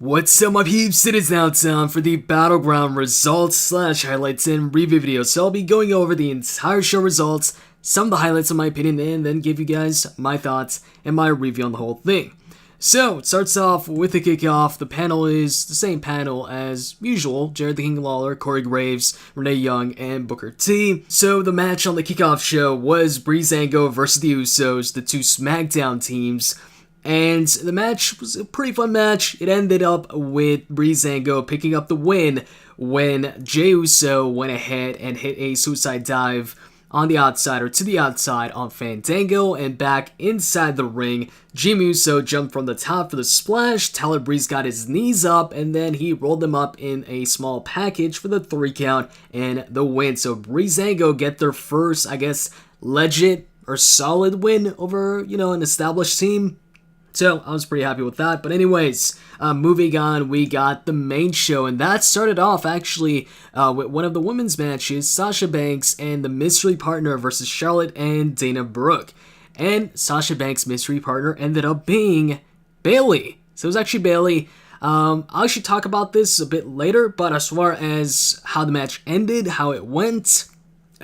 What's up my peeps, it is now time for the Battleground results / highlights and review video. So I'll be going over the entire show results, some of the highlights in my opinion, and then give you guys my thoughts and my review on the whole thing. So it starts off with the kickoff. The panel is the same panel as usual: Jared the King Lawler, Corey Graves, Renee Young, and Booker T. So the match on the kickoff show was Breezango versus the Usos, the two SmackDown teams. And the match was a pretty fun match. It ended up with Breezango picking up the win when Jey Uso went ahead and hit a suicide dive on the outside, or to the outside, on Fandango, and back inside the ring, Jimmy Uso jumped from the top for the splash. Tyler Breeze got his knees up, and then he rolled them up in a small package for the 3 count and the win. So Breezango get their first, I guess, legit or solid win over, an established team. So I was pretty happy with that. But anyways, moving on, we got the main show, and that started off actually with one of the women's matches, Sasha Banks and the mystery partner versus Charlotte and Dana Brooke. And Sasha Banks' mystery partner ended up being Bayley. So it was actually Bayley. I'll actually talk about this a bit later, but as far as how the match ended, how it went,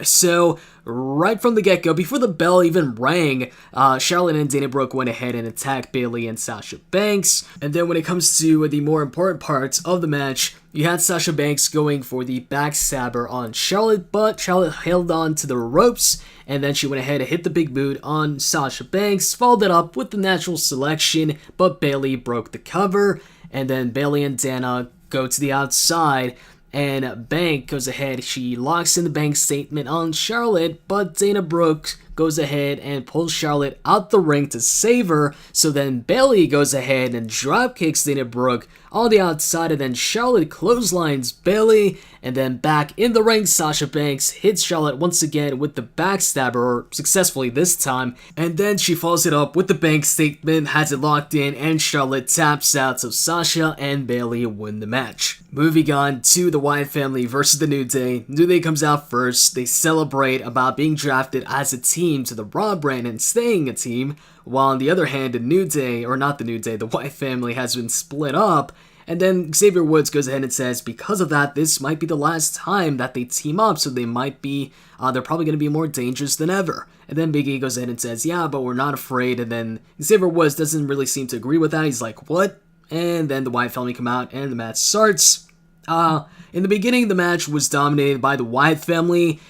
so right from the get-go, before the bell even rang, Charlotte and Dana Brooke went ahead and attacked Bayley and Sasha Banks. And then when it comes to the more important parts of the match, you had Sasha Banks going for the Backstabber on Charlotte, but Charlotte held on to the ropes, and then she went ahead and hit the big boot on Sasha Banks, followed it up with the natural selection, but Bayley broke the cover, and then Bayley and Dana go to the outside, and Bank goes ahead, she locks in the bank statement on Charlotte, but Dana Brooke goes ahead and pulls Charlotte out the ring to save her. So then Bayley goes ahead and dropkicks Dana Brooke on the outside, and then Charlotte clotheslines Bayley, and then back in the ring, Sasha Banks hits Charlotte once again with the backstabber, or successfully this time, and then she follows it up with the bank statement, has it locked in, and Charlotte taps out, so Sasha and Bayley win the match. Moving on to the Wyatt Family versus the New Day. New Day comes out first. They celebrate about being drafted as a team to the Raw brand and staying a team, while on the other hand, the New Day, or not the New Day, the Wyatt Family has been split up. And then Xavier Woods goes ahead and says, because of that, this might be the last time that they team up, so they might be, they're probably going to be more dangerous than ever. And then Big E goes ahead and says, yeah, but we're not afraid. And then Xavier Woods doesn't really seem to agree with that. He's like, what? And then the Wyatt Family come out, and the match starts. In the beginning, the match was dominated by the Wyatt Family.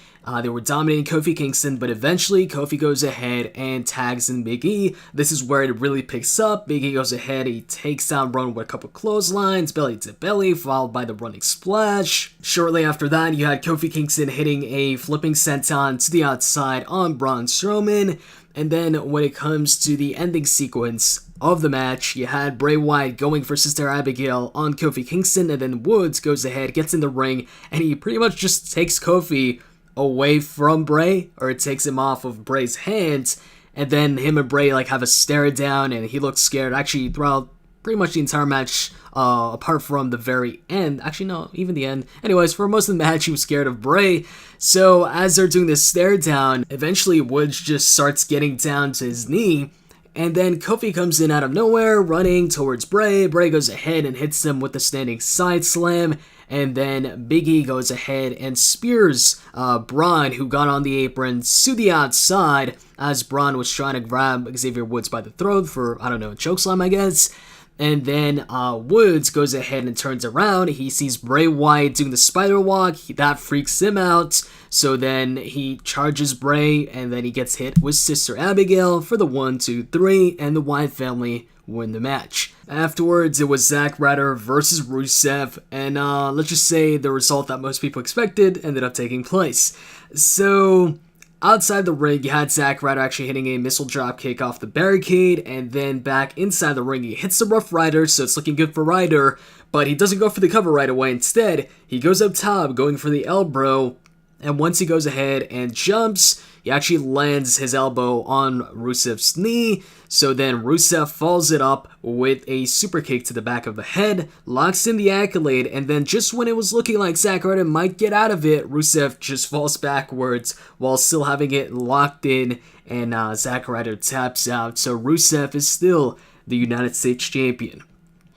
They were dominating Kofi Kingston, but eventually Kofi goes ahead and tags in Big E. This is where it really picks up. Big E goes ahead, he takes down Braun with a couple clotheslines, belly to belly, followed by the running splash. Shortly after that, you had Kofi Kingston hitting a flipping senton to the outside on Braun Strowman. And then when it comes to the ending sequence of the match, you had Bray Wyatt going for Sister Abigail on Kofi Kingston, and then Woods goes ahead, gets in the ring, and he pretty much just takes Kofi away from Bray, or it takes him off of Bray's hands, and then him and Bray have a stare down, and he looks scared actually throughout pretty much the entire match, apart from the very end. Actually no, even the end. Anyways, for most of the match he was scared of Bray. So as they're doing this stare down, eventually Woods just starts getting down to his knee, and then Kofi comes in out of nowhere, running towards Bray. Bray goes ahead and hits him with a standing side slam, and then Big E goes ahead and spears Braun, who got on the apron, to the outside, as Braun was trying to grab Xavier Woods by the throat for, a chokeslam, I guess. And then Woods goes ahead and turns around. He sees Bray Wyatt doing the spider walk. That freaks him out. So then he charges Bray, and then he gets hit with Sister Abigail for the 1, 2, 3, and the Wyatt Family win the match. Afterwards, it was Zack Ryder versus Rusev, and let's just say the result that most people expected ended up taking place. So outside the ring, you had Zack Ryder actually hitting a missile dropkick off the barricade, and then back inside the ring, he hits the Rough Rider, so it's looking good for Ryder, but he doesn't go for the cover right away. Instead, he goes up top, going for the elbow, and once he goes ahead and jumps, he actually lands his elbow on Rusev's knee. So then Rusev follows it up with a super kick to the back of the head, locks in the accolade, and then just when it was looking like Zack Ryder might get out of it, Rusev just falls backwards while still having it locked in, and Zack Ryder taps out. So Rusev is still the United States champion.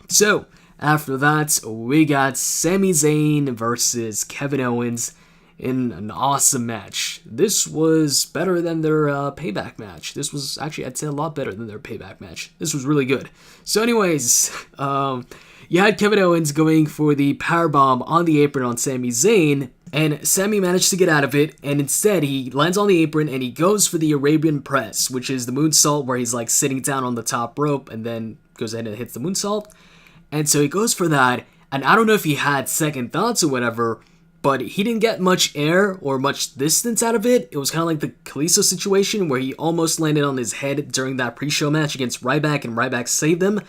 So After that, we got Sami Zayn versus Kevin Owens in an awesome match. This was better than their payback match. This was actually, I'd say, a lot better than their payback match. This was really good. So anyways, you had Kevin Owens going for the powerbomb on the apron on Sami Zayn, and Sami managed to get out of it, and instead he lands on the apron and he goes for the Arabian press, which is the moonsault where he's like sitting down on the top rope and then goes ahead and hits the moonsault. And so he goes for that, and I don't know if he had second thoughts or whatever, but he didn't get much air or much distance out of it. It was kind of like the Kalisto situation where he almost landed on his head during that pre-show match against Ryback, and Ryback saved him.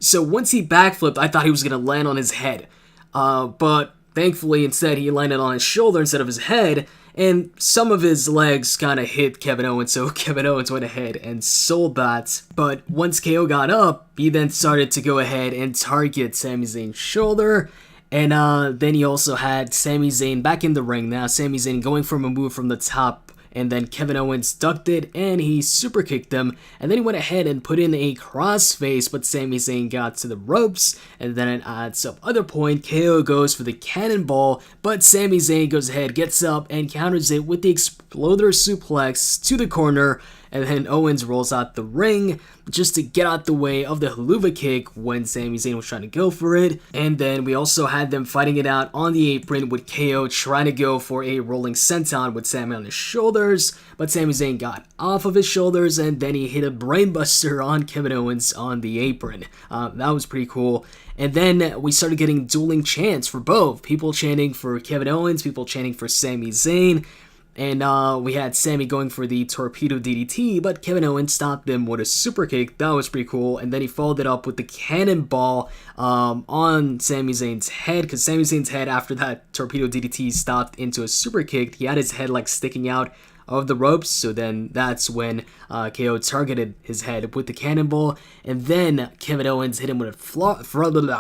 So once he backflipped, I thought he was going to land on his head. But thankfully, instead, he landed on his shoulder instead of his head, and some of his legs kind of hit Kevin Owens, so Kevin Owens went ahead and sold that. But once KO got up, he then started to go ahead and target Sami Zayn's shoulder, and then he also had Sami Zayn back in the ring. Now Sami Zayn going for a move from the top, and then Kevin Owens ducked it, and he super kicked him, and then he went ahead and put in a crossface, but Sami Zayn got to the ropes, and then at some other point, KO goes for the cannonball, but Sami Zayn goes ahead, gets up, and counters it with the exploder suplex to the corner, and then Owens rolls out the ring just to get out the way of the haluva kick when Sami Zayn was trying to go for it. And then we also had them fighting it out on the apron with KO trying to go for a rolling senton with Sami on his shoulders, but Sami Zayn got off of his shoulders and then he hit a brainbuster on Kevin Owens on the apron. That was pretty cool. And then we started getting dueling chants for both. People chanting for Kevin Owens, people chanting for Sami Zayn. And we had Sami going for the torpedo DDT, but Kevin Owens stopped him with a super kick. That was pretty cool. And then he followed it up with the cannonball on Sami Zayn's head, because Sami Zayn's head, after that torpedo DDT stopped into a super kick, he had his head like sticking out of the ropes, so then that's when KO targeted his head with the cannonball, and then Kevin Owens hit him with a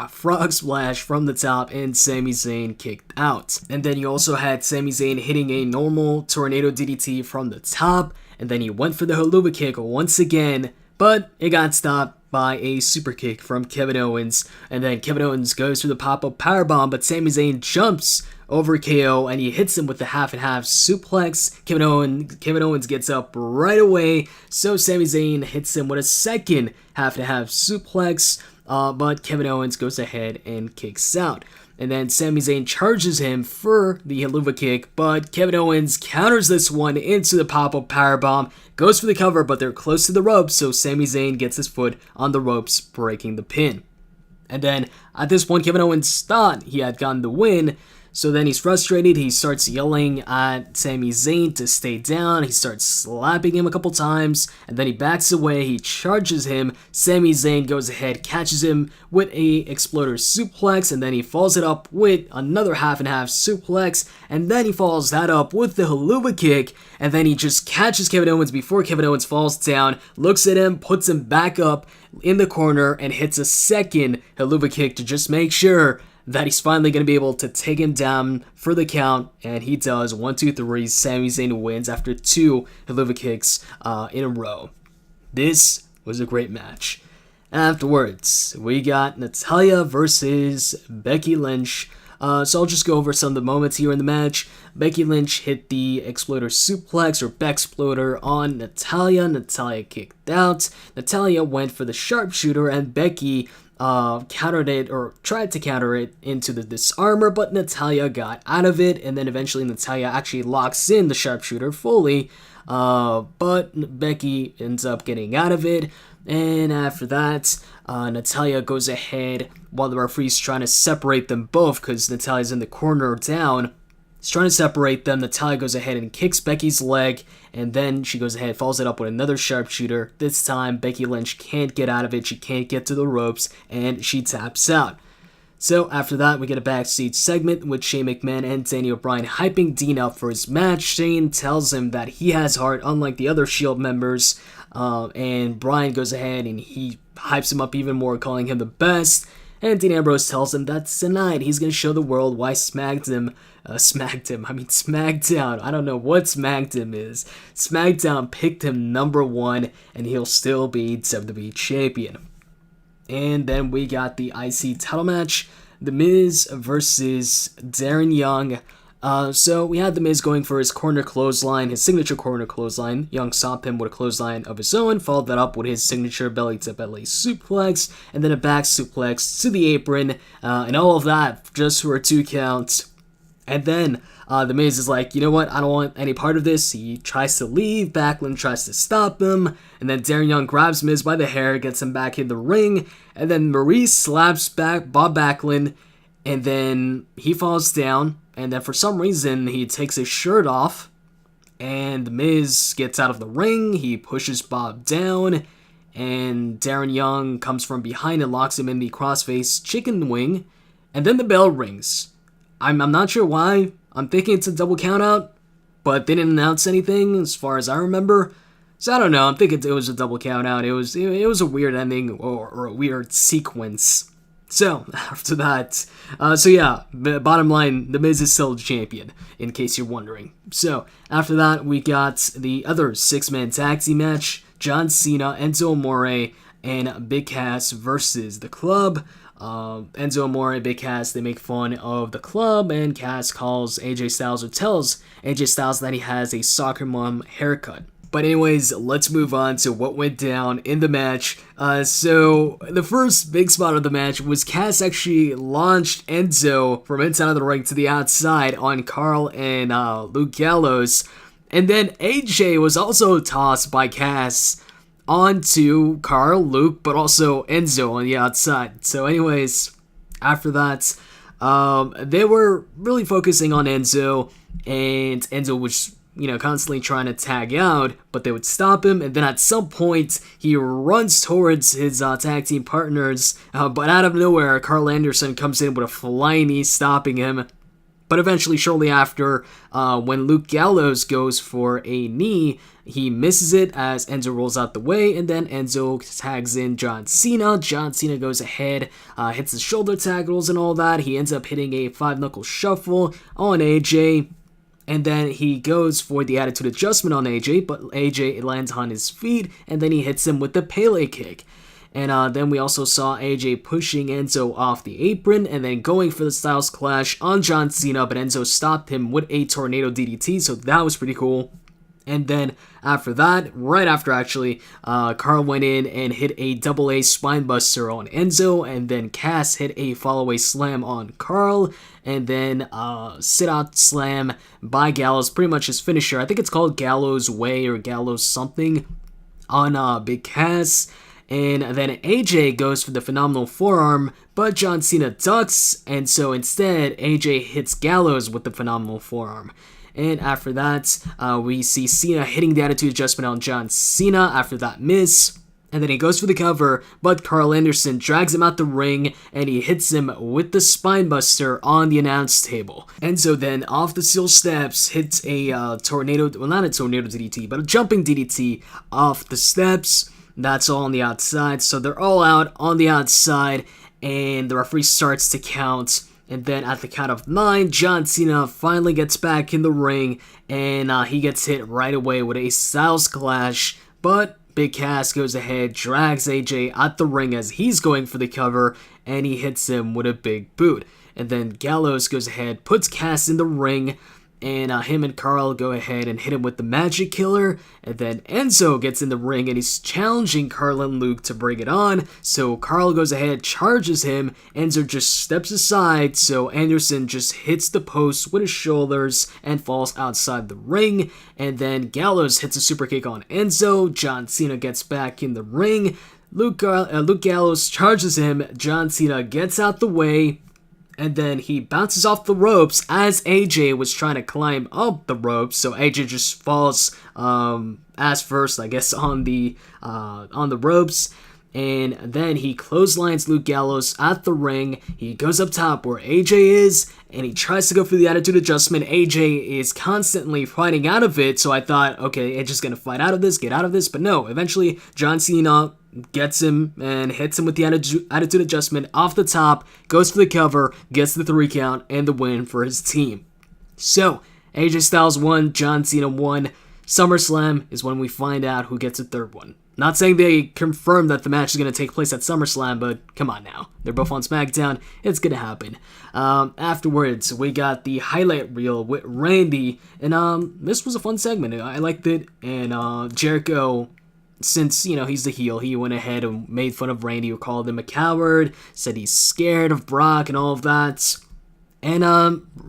frog splash from the top, and Sami Zayn kicked out. And then you also had Sami Zayn hitting a normal tornado DDT from the top, and then he went for the haluva kick once again, but it got stopped by a super kick from Kevin Owens, and then Kevin Owens goes for the pop-up powerbomb, but Sami Zayn jumps over KO and he hits him with the half and half suplex. Kevin Owens gets up right away, so Sami Zayn hits him with a second half and half suplex, but Kevin Owens goes ahead and kicks out. And then Sami Zayn charges him for the haluva kick, but Kevin Owens counters this one into the pop-up powerbomb, goes for the cover, but they're close to the ropes, so Sami Zayn gets his foot on the ropes, breaking the pin. And then at this point, Kevin Owens thought he had gotten the win, so then he's frustrated, he starts yelling at Sami Zayn to stay down, he starts slapping him a couple times, and then he backs away, he charges him, Sami Zayn goes ahead, catches him with a exploder suplex, and then he follows it up with another half and half suplex, and then he follows that up with the haluva kick, and then he just catches Kevin Owens before Kevin Owens falls down, looks at him, puts him back up in the corner, and hits a second haluva kick to just make sure that he's finally going to be able to take him down for the count, and he does. 1, 2, 3, Sami Zayn wins after 2 haluva kicks in a row. This was a great match. Afterwards, we got Natalya versus Becky Lynch. So I'll just go over some of the moments here in the match. Becky Lynch hit the exploder suplex or Bexploder on Natalya. Natalya kicked out. Natalya went for the sharpshooter, and Becky countered it, or tried to counter it into the disarmor, but Natalya got out of it, and then eventually Natalya actually locks in the sharpshooter fully, but Becky ends up getting out of it, and after that, Natalya goes ahead while the referee's trying to separate them both, because Natalya's in the corner down. He's trying to separate them. Natalya goes ahead and kicks Becky's leg, and then she goes ahead, follows it up with another sharpshooter. This time, Becky Lynch can't get out of it. She can't get to the ropes, and she taps out. So after that, we get a backstage segment with Shane McMahon and Daniel Bryan hyping Dean up for his match. Shane tells him that he has heart, unlike the other Shield members, and Bryan goes ahead and he hypes him up even more, calling him the best. And Dean Ambrose tells him that tonight he's going to show the world why SmackDown, I don't know what SmackDown is. SmackDown picked him number 1, and he'll still be WWE champion. And then we got the IC title match, The Miz versus Darren Young. So we had The Miz going for his corner clothesline, his signature corner clothesline. Young stopped him with a clothesline of his own, followed that up with his signature belly-to-belly suplex, and then a back suplex to the apron, and all of that just for a 2 count. And then The Miz is like, you know what, I don't want any part of this. He tries to leave, Backlund tries to stop him, and then Darren Young grabs Miz by the hair, gets him back in the ring, and then Maurice slaps back Bob Backlund, and then he falls down, and then for some reason he takes his shirt off, and The Miz gets out of the ring, he pushes Bob down, and Darren Young comes from behind and locks him in the crossface chicken wing, and then the bell rings. I'm not sure why. I'm thinking it's a double countout, but they didn't announce anything as far as I remember. So I don't know. I'm thinking it was a double countout. It was a weird ending or a weird sequence. So after that, bottom line, The Miz is still champion, in case you're wondering. So after that, we got the other 6-man tag team match: John Cena, Enzo Amore, and Big Cass versus the Club. Enzo Amore, Big Cass, they make fun of the Club, and Cass calls AJ Styles, or tells AJ Styles that he has a soccer mom haircut. But anyways, let's move on to what went down in the match. So the first big spot of the match was Cass actually launched Enzo from inside of the ring to the outside on Carl and Luke Gallows. And then AJ was also tossed by Cass onto Carl, Luke, but also Enzo on the outside. So anyways, after that, they were really focusing on Enzo, and Enzo was, constantly trying to tag out, but they would stop him, and then at some point, he runs towards his tag team partners, but out of nowhere, Carl Anderson comes in with a flying knee, stopping him. But eventually, shortly after, when Luke Gallows goes for a knee, he misses it as Enzo rolls out the way, and then Enzo tags in John Cena. John Cena goes ahead, hits his shoulder tackles and all that. He ends up hitting a 5-knuckle shuffle on AJ, and then he goes for the attitude adjustment on AJ, but AJ lands on his feet, and then he hits him with the Pele kick. And then we also saw AJ pushing Enzo off the apron and then going for the Styles Clash on John Cena, but Enzo stopped him with a Tornado DDT, so that was pretty cool. And then after that, right after actually, Carl went in and hit a double A spinebuster on Enzo, and then Cass hit a follow-away slam on Carl, and then sit-out slam by Gallows, pretty much his finisher. I think it's called Gallows Way or Gallows something on Big Cass. And then AJ goes for the phenomenal forearm, but John Cena ducks, and so instead AJ hits Gallows with the phenomenal forearm. And after that, we see Cena hitting the attitude adjustment on John Cena after that miss. And then he goes for the cover, but Carl Anderson drags him out the ring, and he hits him with the spinebuster on the announce table. Enzo then, off the steel steps, hits a tornado, well, not a tornado DDT, but a jumping DDT off the steps. That's all on the outside, so they're all out on the outside, and the referee starts to count. And then at the count of 9, John Cena finally gets back in the ring, and he gets hit right away with a Styles Clash, but Big Cass goes ahead, drags AJ out the ring as he's going for the cover, and he hits him with a big boot. And then Gallows goes ahead, puts Cass in the ring, and him and Carl go ahead and hit him with the Magic Killer, and then Enzo gets in the ring and he's challenging Carl and Luke to bring it on, so Carl goes ahead, charges him, Enzo just steps aside, so Anderson just hits the post with his shoulders and falls outside the ring, and then Gallows hits a super kick on Enzo, John Cena gets back in the ring, Luke Gallows charges him, John Cena gets out the way, and then he bounces off the ropes as AJ was trying to climb up the ropes, so AJ just falls ass first, I guess, on the ropes, and then he clotheslines Luke Gallows at the ring. He goes up top where AJ is, and he tries to go for the attitude adjustment. AJ is constantly fighting out of it, so I thought, okay, AJ's gonna fight out of this, get out of this, but no, eventually John Cena gets him and hits him with the attitude adjustment off the top, goes for the cover, gets the 3 count, and the win for his team. So, AJ Styles won, John Cena won. SummerSlam is when we find out who gets a third one. Not saying they confirmed that the match is going to take place at SummerSlam, but come on now. They're both on SmackDown. It's going to happen. Afterwards, we got the highlight reel with Randy, and this was a fun segment. I liked it, and Jericho, since, he's the heel, he went ahead and made fun of Randy, who called him a coward, said he's scared of Brock and all of that. And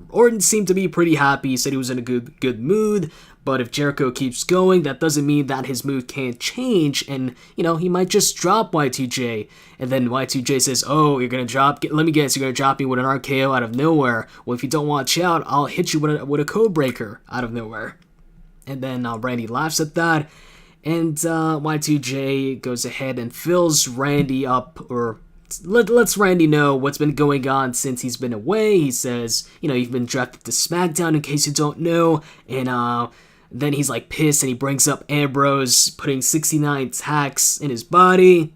Orton seemed to be pretty happy. He said he was in a good mood. But if Jericho keeps going, that doesn't mean that his mood can't change. And, he might just drop Y2J. And then Y2J says, oh, you're going to drop... Let me guess, you're going to drop me with an RKO out of nowhere. Well, if you don't watch out, I'll hit you with a code breaker out of nowhere. And then Randy laughs at that. And Y2J goes ahead and fills Randy up, or... lets Randy know what's been going on since he's been away. He says, you've been drafted to SmackDown in case you don't know. And then he's like pissed, and he brings up Ambrose putting 69 tacks in his body.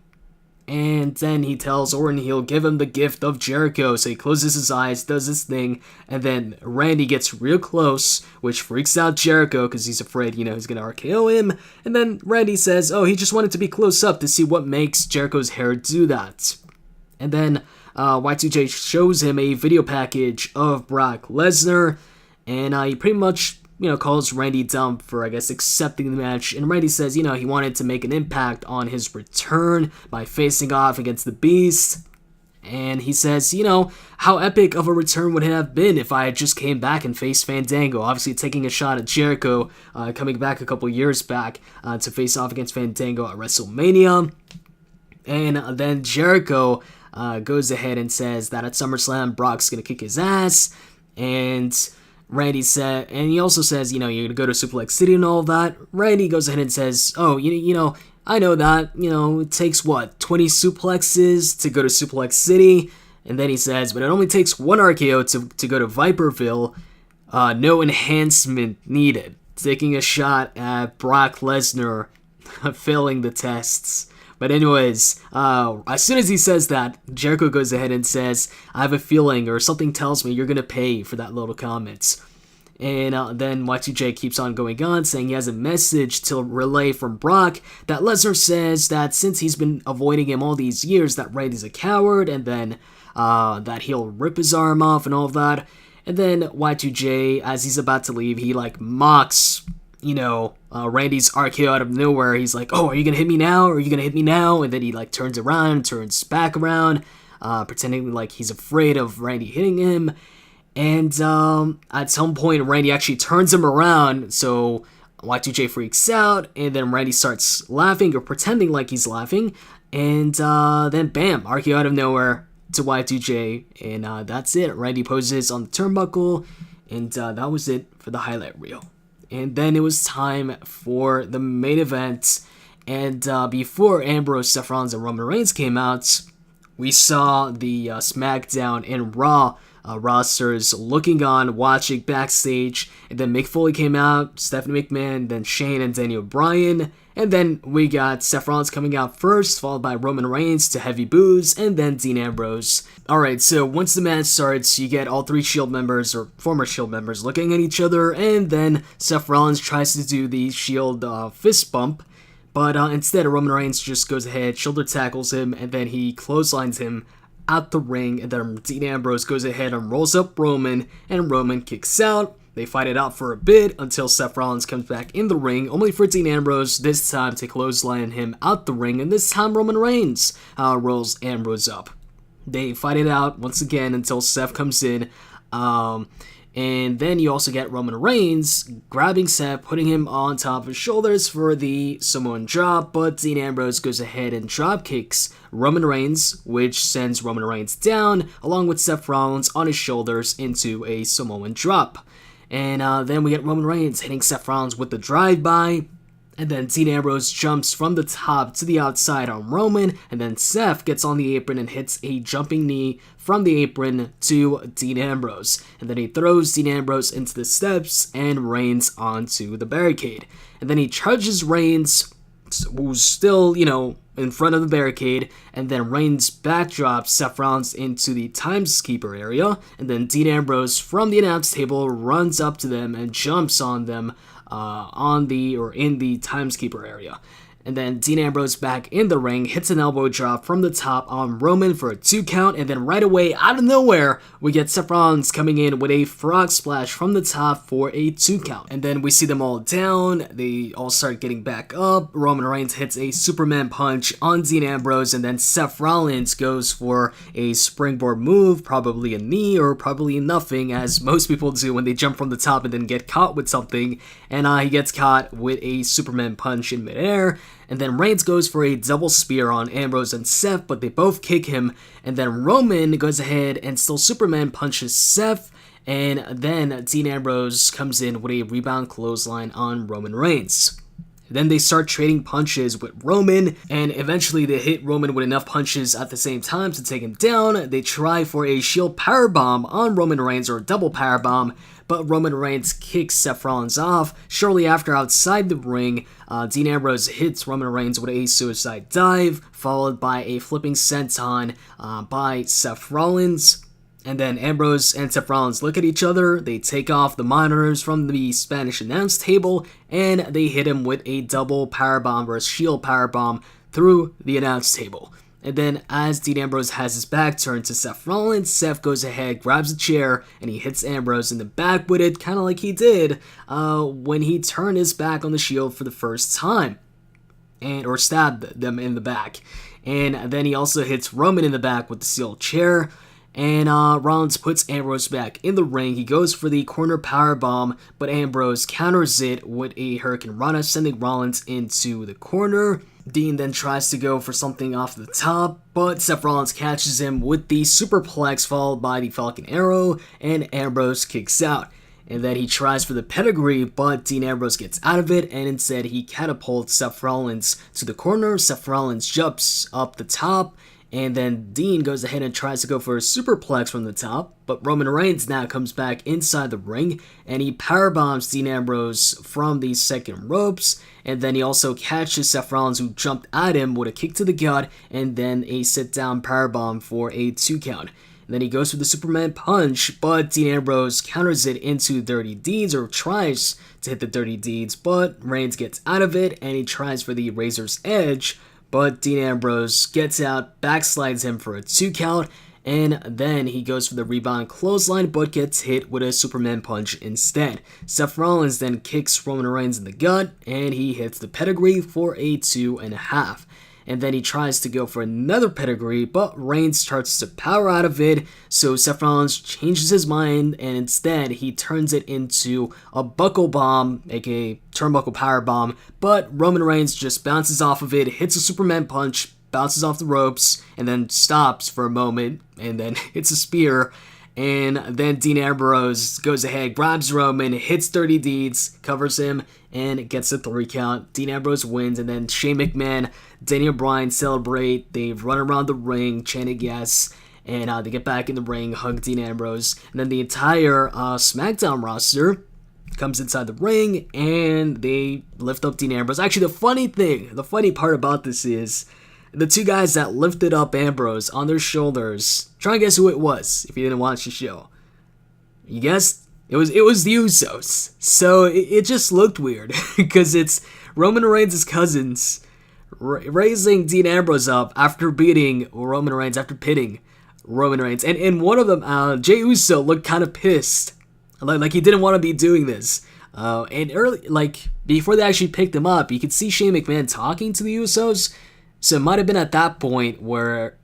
And then he tells Orton he'll give him the gift of Jericho. So he closes his eyes, does his thing, and then Randy gets real close, which freaks out Jericho because he's afraid, he's going to RKO him. And then Randy says, oh, he just wanted to be close up to see what makes Jericho's hair do that. And then Y2J shows him a video package of Brock Lesnar, and he pretty much, calls Randy dumb for, accepting the match. And Randy says, he wanted to make an impact on his return by facing off against the Beast. And he says, how epic of a return would it have been if I had just came back and faced Fandango? Obviously taking a shot at Jericho, coming back a couple years back to face off against Fandango at WrestleMania. And then Jericho goes ahead and says that at SummerSlam, Brock's going to kick his ass. And Randy said, and he also says, you're going to go to Suplex City and all that. Randy goes ahead and says, oh, I know that, it takes 20 suplexes to go to Suplex City. And then he says, but it only takes one RKO to go to Viperville. No enhancement needed. Taking a shot at Brock Lesnar failing the tests. But anyways, as soon as he says that, Jericho goes ahead and says, I have a feeling, or something tells me you're going to pay for that little comment. And then Y2J keeps on going on, saying he has a message to relay from Brock that Lesnar says that since he's been avoiding him all these years, that Randy's a coward, and then that he'll rip his arm off and all of that. And then Y2J, as he's about to leave, he mocks Randy's RKO out of nowhere. He's like, oh, are you gonna hit me now? Are you gonna hit me now? And then he turns around, turns back around, pretending like he's afraid of Randy hitting him. And at some point, Randy actually turns him around, so Y2J freaks out, and then Randy starts laughing, or pretending like he's laughing, and then bam, RKO out of nowhere to Y2J, and that's it. Randy poses on the turnbuckle, and that was it for the highlight reel. And then it was time for the main event. And before Ambrose, Seth Rollins, and Roman Reigns came out, we saw the SmackDown and Raw rosters looking on, watching backstage. And then Mick Foley came out, Stephanie McMahon, then Shane and Daniel Bryan. And then we got Seth Rollins coming out first, followed by Roman Reigns to heavy boos, and then Dean Ambrose. Alright, so once the match starts, you get all three Shield members, or former Shield members, looking at each other, and then Seth Rollins tries to do the Shield fist bump, but instead Roman Reigns just goes ahead, shoulder tackles him, and then he clotheslines him out the ring, and then Dean Ambrose goes ahead and rolls up Roman, and Roman kicks out. They fight it out for a bit until Seth Rollins comes back in the ring, only for Dean Ambrose this time to clothesline him out the ring, and this time Roman Reigns rolls Ambrose up. They fight it out once again until Seth comes in, and then you also get Roman Reigns grabbing Seth, putting him on top of his shoulders for the Samoan drop, but Dean Ambrose goes ahead and drop kicks Roman Reigns, which sends Roman Reigns down, along with Seth Rollins on his shoulders into a Samoan drop. And then we get Roman Reigns hitting Seth Rollins with the drive-by, and then Dean Ambrose jumps from the top to the outside on Roman, and then Seth gets on the apron and hits a jumping knee from the apron to Dean Ambrose. And then he throws Dean Ambrose into the steps and Reigns onto the barricade. And then he charges Reigns, who's still, in front of the barricade, and then Reigns backdrops Seth Rollins into the Timeskeeper area, and then Dean Ambrose from the announce table runs up to them and jumps on them in the Timeskeeper area. And then Dean Ambrose back in the ring, hits an elbow drop from the top on Roman for a 2 count, and then right away, out of nowhere, we get Seth Rollins coming in with a frog splash from the top for a 2 count. And then we see them all down, they all start getting back up, Roman Reigns hits a Superman punch on Dean Ambrose, and then Seth Rollins goes for a springboard move, probably a knee or probably nothing, as most people do when they jump from the top and then get caught with something, and he gets caught with a Superman punch in midair. And then Reigns goes for a double spear on Ambrose and Seth, but they both kick him. And then Roman goes ahead and still Superman punches Seth. And then Dean Ambrose comes in with a rebound clothesline on Roman Reigns. Then they start trading punches with Roman, and eventually they hit Roman with enough punches at the same time to take him down. They try for a shield powerbomb on Roman Reigns, or a double powerbomb, but Roman Reigns kicks Seth Rollins off. Shortly after, outside the ring, Dean Ambrose hits Roman Reigns with a suicide dive, followed by a flipping senton by Seth Rollins. And then Ambrose and Seth Rollins look at each other, they take off the monitors from the Spanish announce table, and they hit him with a double powerbomb or a shield powerbomb through the announce table. And then as Dean Ambrose has his back turned to Seth Rollins, Seth goes ahead, grabs a chair, and he hits Ambrose in the back with it, kind of like he did when he turned his back on the Shield for the first time, or stabbed them in the back. And then he also hits Roman in the back with the steel chair. And Rollins puts Ambrose back in the ring. He goes for the corner powerbomb, but Ambrose counters it with a Hurricane Rana, sending Rollins into the corner. Dean then tries to go for something off the top, but Seth Rollins catches him with the superplex, followed by the Falcon Arrow, and Ambrose kicks out. And then he tries for the pedigree, but Dean Ambrose gets out of it, and instead he catapults Seth Rollins to the corner. Seth Rollins jumps up the top, and then Dean goes ahead and tries to go for a superplex from the top, but Roman Reigns now comes back inside the ring, and he powerbombs Dean Ambrose from the second ropes, and then he also catches Seth Rollins, who jumped at him, with a kick to the gut, and then a sit-down powerbomb for a 2 count. And then he goes for the Superman punch, but Dean Ambrose counters it into Dirty Deeds, or tries to hit the Dirty Deeds, but Reigns gets out of it, and he tries for the Razor's Edge, but Dean Ambrose gets out, backslides him for a 2 count, and then he goes for the rebound clothesline, but gets hit with a Superman punch instead. Seth Rollins then kicks Roman Reigns in the gut, and he hits the pedigree for a 2.5. And then he tries to go for another pedigree, but Reigns starts to power out of it, so Seth Rollins changes his mind, and instead he turns it into a buckle bomb, aka turnbuckle power bomb, but Roman Reigns just bounces off of it, hits a Superman punch, bounces off the ropes, and then stops for a moment, and then hits a spear. And then Dean Ambrose goes ahead, grabs Roman, hits Dirty Deeds, covers him, and gets a 3 count. Dean Ambrose wins, and then Shane McMahon, Daniel Bryan celebrate. They run around the ring, chanting yes, and they get back in the ring, hug Dean Ambrose. And then the entire SmackDown roster comes inside the ring, and they lift up Dean Ambrose. Actually, the funny part about this is, the 2 guys that lifted up Ambrose on their shoulders, try and guess who it was if you didn't watch the show. You guessed? It was the Usos. So it just looked weird because it's Roman Reigns' cousins raising Dean Ambrose up after beating Roman Reigns, after pitting Roman Reigns. And one of them, Jey Uso, looked kind of pissed. Like he didn't want to be doing this. And early, before they actually picked him up, you could see Shane McMahon talking to the Usos. So it might have been at that point where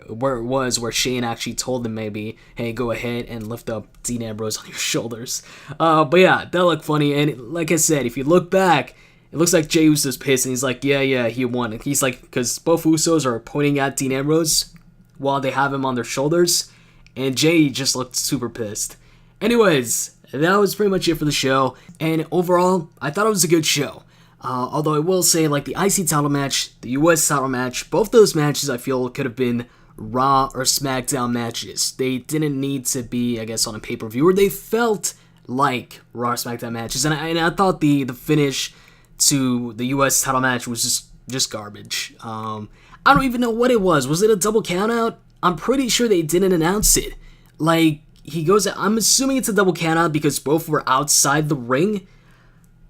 Shane actually told them maybe, hey, go ahead and lift up Dean Ambrose on your shoulders. But yeah, that looked funny. And like I said, if you look back, it looks like Jey Uso's pissed, and he's like, yeah, he won. And he's like, because both Usos are pointing at Dean Ambrose while they have him on their shoulders, and Jey just looked super pissed. Anyways, that was pretty much it for the show, and overall, I thought it was a good show. Although I will say, like the IC title match, the US title match, both those matches I feel could have been Raw or SmackDown matches. They didn't need to be, I guess, on a pay-per-view, or they felt like Raw or SmackDown matches. And I thought the finish to the US title match was just garbage. I don't even know what it was. Was it a double countout? I'm pretty sure they didn't announce it. Like, he goes, I'm assuming it's a double countout because both were outside the ring,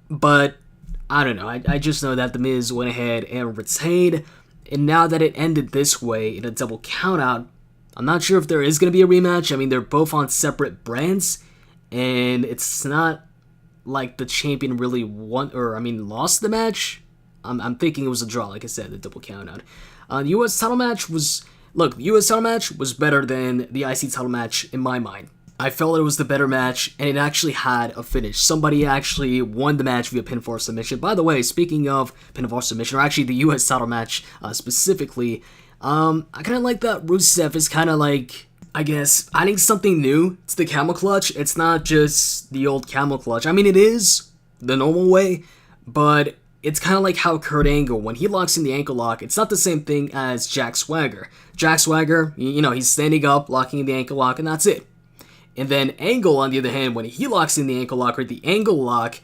but I don't know. I just know that The Miz went ahead and retained. And now that it ended this way in a double countout, I'm not sure if there is going to be a rematch. I mean, they're both on separate brands. And it's not like the champion really lost the match. I'm thinking it was a draw, like I said, the double countout. The U.S. title match was... Look, the U.S. title match was better than the IC title match in my mind. I felt it was the better match, and it actually had a finish. Somebody actually won the match via pinfall submission. By the way, speaking of pinfall submission, or actually the U.S. title match specifically, I kind of like that Rusev is kind of like, I guess, adding something new to the camel clutch. It's not just the old camel clutch. I mean, it is the normal way, but it's kind of like how Kurt Angle, when he locks in the ankle lock, it's not the same thing as Jack Swagger. Jack Swagger, he's standing up, locking in the ankle lock, and that's it. And then Angle, on the other hand, when he locks in the ankle lock or the angle lock,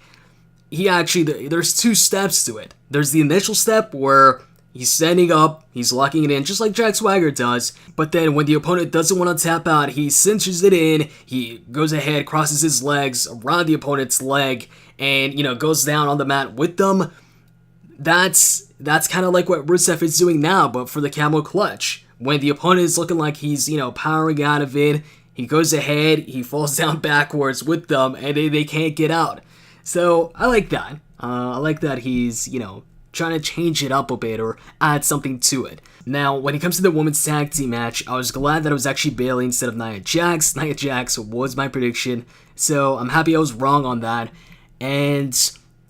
there's two steps to it. There's the initial step where he's standing up, he's locking it in, just like Jack Swagger does. But then when the opponent doesn't want to tap out, he cinches it in, he goes ahead, crosses his legs around the opponent's leg, and, goes down on the mat with them. That's kind of like what Rusev is doing now, but for the camel clutch. When the opponent is looking like he's, powering out of it, he goes ahead, he falls down backwards with them, and they can't get out. So, I like that. I like that he's, trying to change it up a bit or add something to it. Now, when it comes to the women's tag team match, I was glad that it was actually Bayley instead of Nia Jax. Nia Jax was my prediction, so I'm happy I was wrong on that. And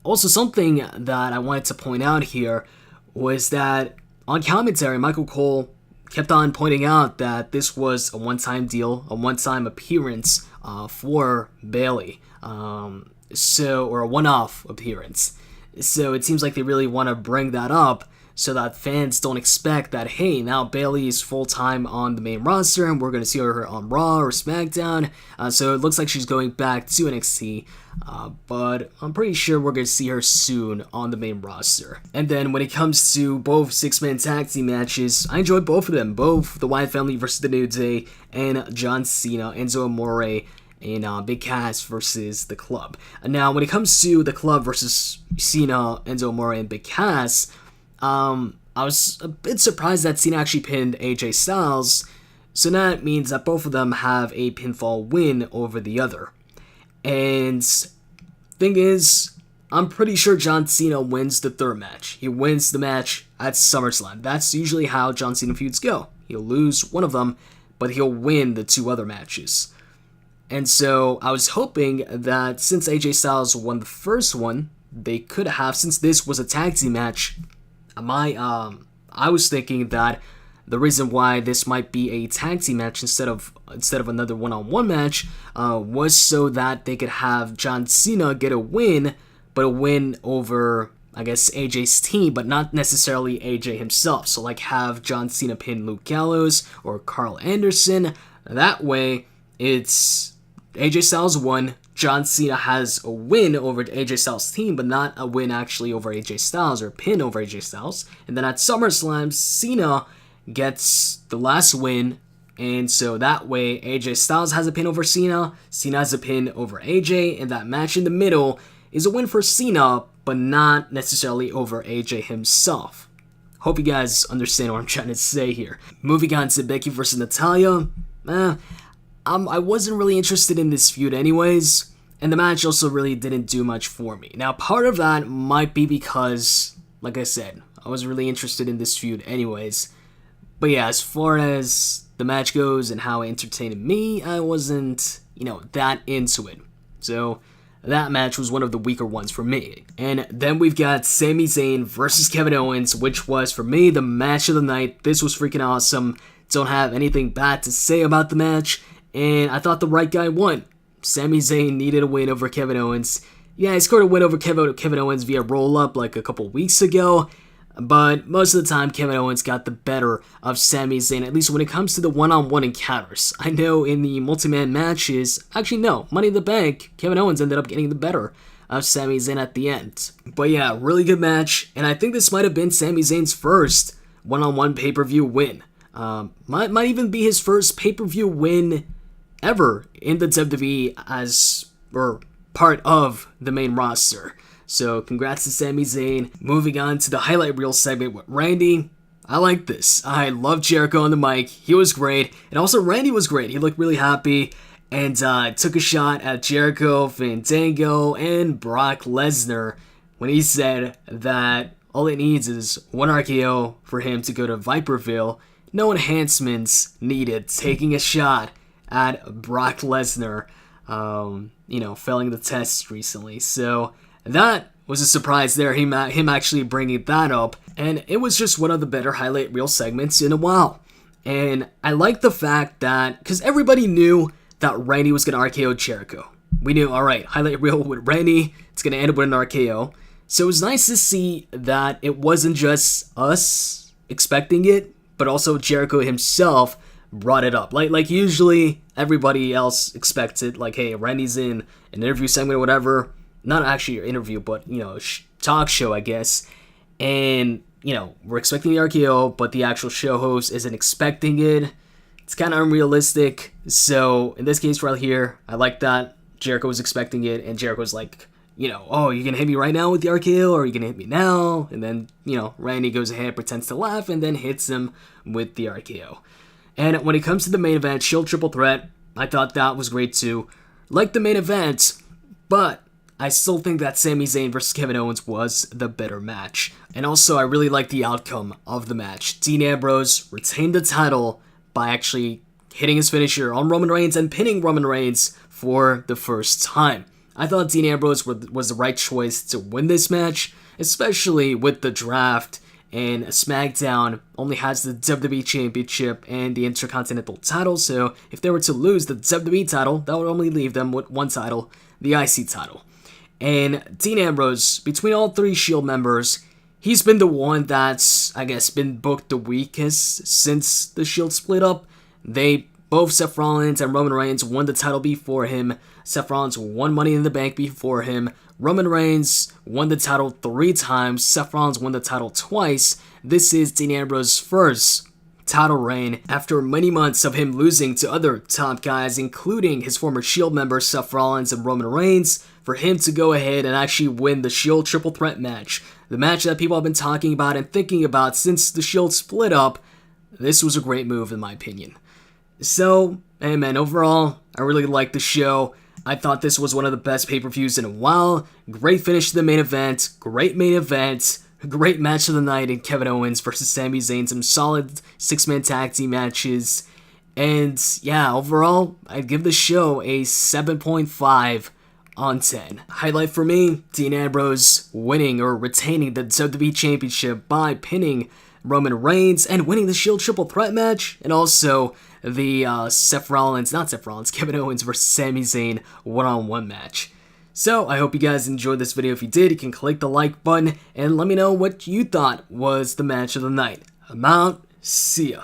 also something that I wanted to point out here was that on commentary, Michael Cole kept on pointing out that this was a one-time deal, a one-time appearance for Bayley, or a one-off appearance. So it seems like they really want to bring that up so that fans don't expect that, hey, now Bayley is full-time on the main roster and we're going to see her on Raw or SmackDown. So it looks like she's going back to NXT, but I'm pretty sure we're going to see her soon on the main roster. And then when it comes to both six-man tag team matches, I enjoyed both of them. Both the Wyatt Family versus the New Day and John Cena, Enzo Amore, and Big Cass versus the Club. Now, when it comes to the Club versus Cena, Enzo Amore, and Big Cass, I was a bit surprised that Cena actually pinned AJ Styles, so that means that both of them have a pinfall win over the other. And thing is, I'm pretty sure John Cena wins the third match. He wins the match at SummerSlam. That's usually how John Cena feuds go. He'll lose one of them, but he'll win the two other matches. And so I was hoping that since AJ Styles won the first one, they could have, since this was a tag team match, I was thinking that the reason why this might be a tag team match instead of another one-on-one match was so that they could have John Cena get a win, but a win over, I guess, AJ's team, but not necessarily AJ himself. So like have John Cena pin Luke Gallows or Carl Anderson. That way, it's AJ Styles won. John Cena has a win over AJ Styles' team, but not a win actually over AJ Styles or a pin over AJ Styles. And then at SummerSlam, Cena gets the last win, and so that way AJ Styles has a pin over Cena, Cena has a pin over AJ, and that match in the middle is a win for Cena, but not necessarily over AJ himself. Hope you guys understand what I'm trying to say here. Moving on to Becky versus Natalya, I wasn't really interested in this feud anyways, and the match also really didn't do much for me. Now, part of that might be because, like I said, I wasn't really interested in this feud anyways. But yeah, as far as the match goes and how it entertained me, I wasn't, that into it. So that match was one of the weaker ones for me. And then we've got Sami Zayn versus Kevin Owens, which was, for me, the match of the night. This was freaking awesome. Don't have anything bad to say about the match. And I thought the right guy won. Sami Zayn needed a win over Kevin Owens. Yeah, he scored a win over Kevin Owens via roll-up like a couple weeks ago. But most of the time, Kevin Owens got the better of Sami Zayn, at least when it comes to the one-on-one encounters. I know in the multi-man matches, actually no, Money in the Bank, Kevin Owens ended up getting the better of Sami Zayn at the end. But yeah, really good match, and I think this might have been Sami Zayn's first one-on-one pay-per-view win. Might even be his first pay-per-view win ever in the WWE or part of the main roster. So congrats to Sami Zayn. Moving on to the highlight reel segment with Randy. I like this. I love Jericho on the mic. He was great. And also Randy was great. He looked really happy and took a shot at Jericho, Fandango, and Brock Lesnar when he said that all it needs is one RKO for him to go to Viperville. No enhancements needed. Taking a shot at Brock Lesnar, failing the test recently. So that was a surprise there, him actually bringing that up, and it was just one of the better highlight reel segments in a while. And I like the fact that, because everybody knew that Randy was going to RKO Jericho. We knew, alright, highlight reel with Randy, it's going to end up with an RKO. So it was nice to see that it wasn't just us expecting it, but also Jericho himself brought it up. Like usually everybody else expects it, like, hey, Randy's in an interview segment or whatever. Not actually an interview, but, talk show, I guess. And, we're expecting the RKO, but the actual show host isn't expecting it. It's kind of unrealistic. So, in this case right here, I like that Jericho was expecting it, and Jericho's like, oh, you're going to hit me right now with the RKO, or are you going to hit me now? And then, Randy goes ahead, pretends to laugh, and then hits him with the RKO. And when it comes to the main event, Shield Triple Threat, I thought that was great too. Like the main event, but I still think that Sami Zayn versus Kevin Owens was the better match. And also, I really like the outcome of the match. Dean Ambrose retained the title by actually hitting his finisher on Roman Reigns and pinning Roman Reigns for the first time. I thought Dean Ambrose was the right choice to win this match, especially with the draft, and SmackDown only has the WWE Championship and the Intercontinental title, so if they were to lose the WWE title, that would only leave them with one title, the IC title. And Dean Ambrose, between all three Shield members, he's been the one that's, I guess, been booked the weakest since the Shield split up. Both Seth Rollins and Roman Reigns won the title before him. Seth Rollins won Money in the Bank before him. Roman Reigns won the title 3 times. Seth Rollins won the title twice. This is Dean Ambrose's first title reign after many months of him losing to other top guys, including his former Shield members Seth Rollins and Roman Reigns, for him to go ahead and actually win the Shield Triple Threat match. The match that people have been talking about and thinking about since the Shield split up. This was a great move in my opinion. So, hey man, overall, I really liked the show. I thought this was one of the best pay-per-views in a while. Great finish to the main event. Great main event. Great match of the night in Kevin Owens versus Sami Zayn. Some solid 6-man tag team matches. And yeah, overall, I'd give the show a 7.5 on 10. Highlight for me, Dean Ambrose winning or retaining the WWE Championship by pinning Roman Reigns and winning the Shield Triple Threat match. And also the Kevin Owens versus Sami Zayn one-on-one match. So, I hope you guys enjoyed this video. If you did, you can click the like button and let me know what you thought was the match of the night. I'm out. See ya.